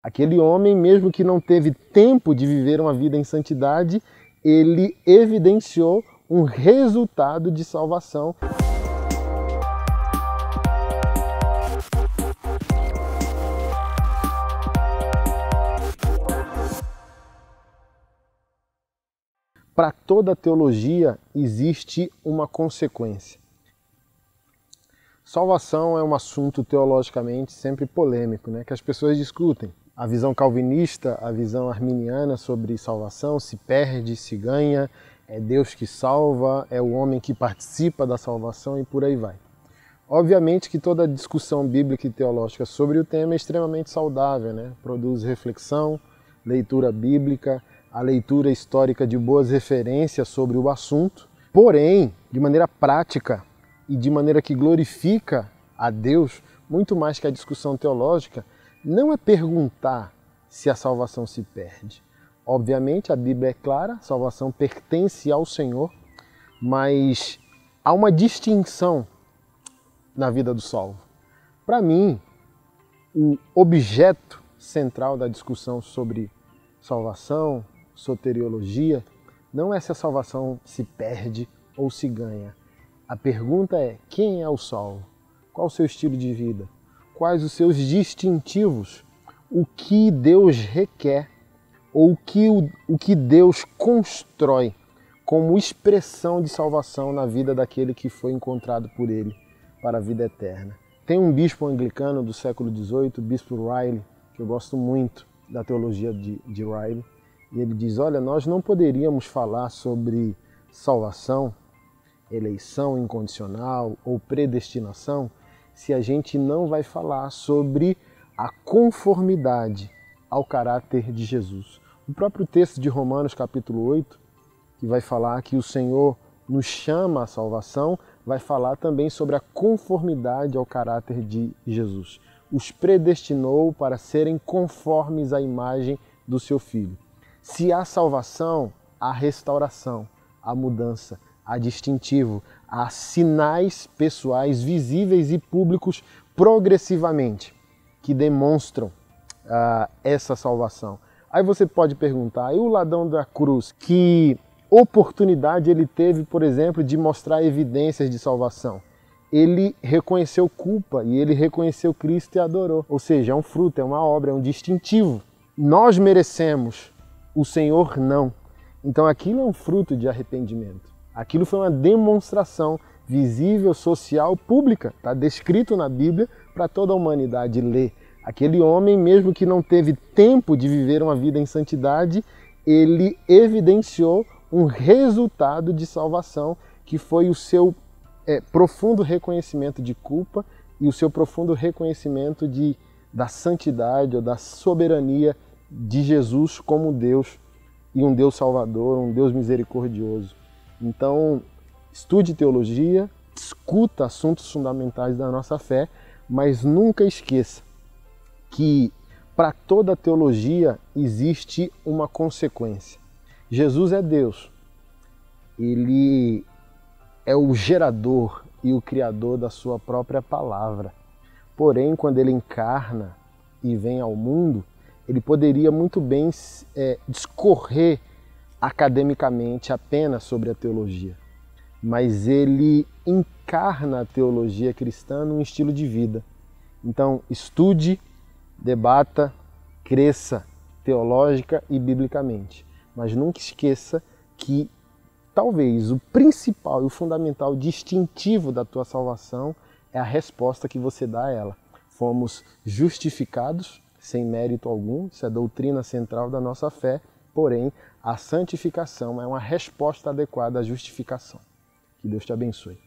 Aquele homem, mesmo que não teve tempo de viver uma vida em santidade, ele evidenciou um resultado de salvação. Para toda teologia existe uma consequência. Salvação é um assunto teologicamente sempre polêmico, que as pessoas discutem. A visão calvinista, a visão arminiana sobre salvação, se perde, se ganha, é Deus que salva, é o homem que participa da salvação e por aí vai. Obviamente que toda discussão bíblica e teológica sobre o tema é extremamente saudável, Produz reflexão, leitura bíblica, a leitura histórica de boas referências sobre o assunto, porém, de maneira prática e de maneira que glorifica a Deus, muito mais que a discussão teológica, não é perguntar se a salvação se perde. Obviamente, a Bíblia é clara, a salvação pertence ao Senhor, mas há uma distinção na vida do salvo. Para mim, o objeto central da discussão sobre salvação, soteriologia, não é se a salvação se perde ou se ganha. A pergunta é: quem é o salvo? Qual o seu estilo de vida? Quais os seus distintivos? O que Deus requer ou o que Deus constrói como expressão de salvação na vida daquele que foi encontrado por Ele para a vida eterna. Tem um bispo anglicano do século XVIII, o bispo Riley, que eu gosto muito da teologia de Riley, e ele diz: olha, nós não poderíamos falar sobre salvação, eleição incondicional ou predestinação se a gente não vai falar sobre a conformidade ao caráter de Jesus. O próprio texto de Romanos capítulo 8, que vai falar que o Senhor nos chama à salvação, vai falar também sobre a conformidade ao caráter de Jesus. Os predestinou para serem conformes à imagem do seu Filho. Se há salvação, há restauração, há mudança, há distintivo, há sinais pessoais visíveis e públicos progressivamente que demonstram essa salvação. Aí você pode perguntar: e o ladrão da cruz, que oportunidade ele teve, por exemplo, de mostrar evidências de salvação? Ele reconheceu culpa e ele reconheceu Cristo e adorou. Ou seja, é um fruto, é uma obra, é um distintivo. Nós merecemos, o Senhor não. Então aquilo é um fruto de arrependimento. Aquilo foi uma demonstração visível, social, pública. Está descrito na Bíblia para toda a humanidade ler. Aquele homem, mesmo que não teve tempo de viver uma vida em santidade, ele evidenciou um resultado de salvação, que foi o seu profundo reconhecimento de culpa e o seu profundo reconhecimento da santidade ou da soberania de Jesus como Deus, e um Deus salvador, um Deus misericordioso. Então, estude teologia, discuta assuntos fundamentais da nossa fé, mas nunca esqueça que para toda teologia existe uma consequência. Jesus é Deus. Ele é o gerador e o criador da sua própria palavra. Porém, quando ele encarna e vem ao mundo, ele poderia muito bem discorrer academicamente apenas sobre a teologia, mas ele encarna a teologia cristã num estilo de vida. Então, estude, debata, cresça teológica e biblicamente, mas nunca esqueça que talvez o principal e o fundamental distintivo da tua salvação é a resposta que você dá a ela. Fomos justificados sem mérito algum, isso é a doutrina central da nossa fé, porém a santificação é uma resposta adequada à justificação. Que Deus te abençoe.